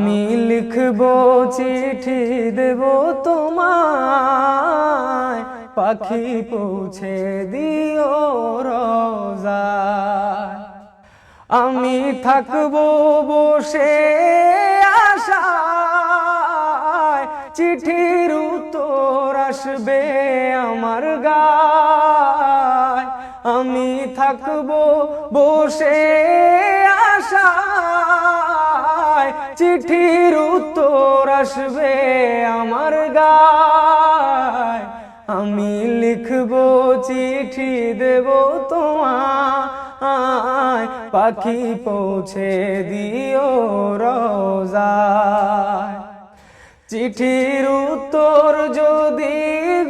আমি লিখব চিঠি দেব তোমায়, পাখি পৌঁছে দিও রোজায়। আমি থাকব বসে আশায়, চিঠির উত্তর আসবে আমার গায়। আমি থাকব বসে আশায়, চিঠির উত্তর আসবে আমার গায়। আমি লিখব চিঠি দেব তোমায়, পাখি পৌঁছে দিও রোজায়। চিঠির উত্তর যদি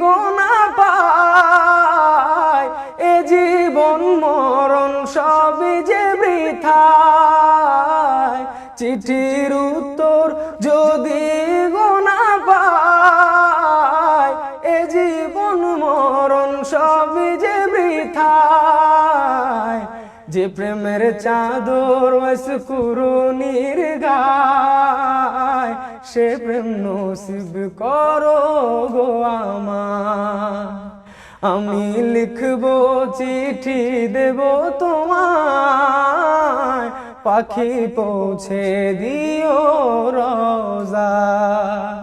গোনা পায়, এ জীবন মরণ সবই যে বৃথায়। চিঠির উত্তর যদি গোনা পায়, এ জীবন মরণ সবই যে বৃথায়। যে প্রেমের চাদর কুরুনির গায়, সে প্রেম নসিব করো গো আমায়। আমি লিখব চিঠি দেব তোমায়, পাখি পৌঁছে দিও রোজায়।